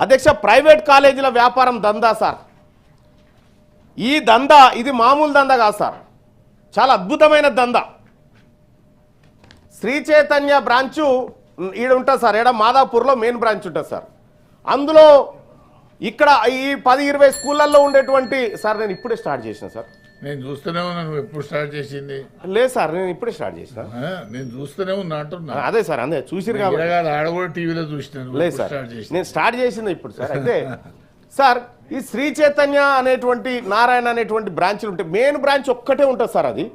అధ్యక్ష ప్రైవేట్ కాలేజీల వ్యాపారం దందా సార్. ఈ దందా ఇది మామూలు దందా కాదు సార్, చాలా అద్భుతమైన దందా. శ్రీ చైతన్య బ్రాంచు ఈడ ఉంటుంది సార్, ఈడ మాదాపూర్లో మెయిన్ బ్రాంచ్ ఉంటుంది సార్. అందులో ఇక్కడ ఈ 10-20 స్కూళ్ళల్లో ఉండేటువంటి సార్, నేను ఇప్పుడే స్టార్ట్ చేసిన సార్. నేను చూస్తూనే ఉన్నా. నువ్వు ఎప్పుడు స్టార్ట్ చేసింది? లేదు సార్, నేను ఇప్పుడే స్టార్ట్ చేసిన. నేను చూస్తూనే ఉన్నా అంటున్నా. అదే సార్, అదే చూసిరు కాబట్టి. ఆడ కూడా టీవీలో చూసినాను. లేదు సార్, నేను స్టార్ట్ చేసింది ఇప్పుడు సార్. అయితే సార్, ఈ శ్రీ చైతన్య అనేటువంటి నారాయణ అనేటువంటి బ్రాంచ్లు ఉంటాయి. మెయిన్ బ్రాంచ్ ఒక్కటే ఉంటుంది సార్. అది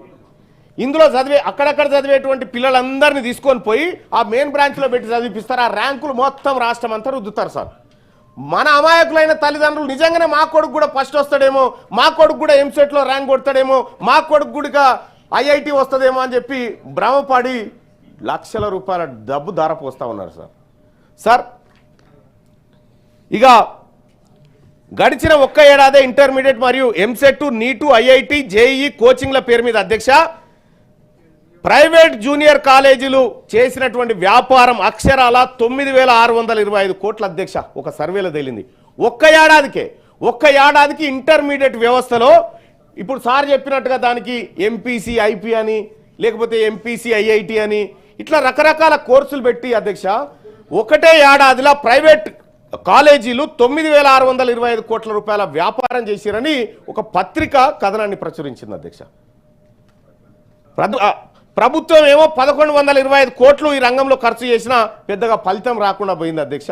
ఇందులో అక్కడక్కడ చదివేటువంటి పిల్లలందరినీ తీసుకొని పోయి ఆ మెయిన్ బ్రాంచ్లో పెట్టి చదివిపిస్తారు. ఆ ర్యాంకులు మొత్తం రాష్ట్రం అంతా రుద్దుతారు సార్. మన అమాయకులైన తల్లిదండ్రులు నిజంగానే మా కొడుకు కూడా ఫస్ట్ వస్తాడేమో, మా కొడుకు కూడా ఎంసెట్లో ర్యాంక్ కొడతాడేమో, మా కొడుకు కూడా ఐఐటి వస్తుందేమో అని చెప్పి భ్రమపడి లక్షల రూపాయల డబ్బు ధారపోస్తూ ఉన్నారు సార్. సార్ ఇక గడిచిన ఒక్క ఏడాదే ఇంటర్మీడియట్ మరియు ఎంసెట్, నీటు, ఐఐటి, జేఈఈ కోచింగ్ల పేరు మీద అధ్యక్ష ప్రైవేట్ జూనియర్ కాలేజీలు చేసినటువంటి వ్యాపారం అక్షరాల 9,625 కోట్ల అధ్యక్ష. ఒక సర్వేలో తేలింది. ఒక్క ఏడాదికి ఇంటర్మీడియట్ వ్యవస్థలో ఇప్పుడు సార్ చెప్పినట్టుగా దానికి ఎంపీసీ ఐపీ అని, లేకపోతే ఎంపీసీ ఐఐటి అని, ఇట్లా రకరకాల కోర్సులు పెట్టి అధ్యక్ష ఒకటే ఏడాదిలో ప్రైవేట్ కాలేజీలు 9,625 కోట్ల రూపాయల వ్యాపారం చేసిరని ఒక పత్రిక కథనాన్ని ప్రచురించింది అధ్యక్ష. ప్రభుత్వం ఏమో 1,125 కోట్లు ఈ రంగంలో ఖర్చు చేసినా పెద్దగా ఫలితం రాకుండా పోయింది అధ్యక్ష.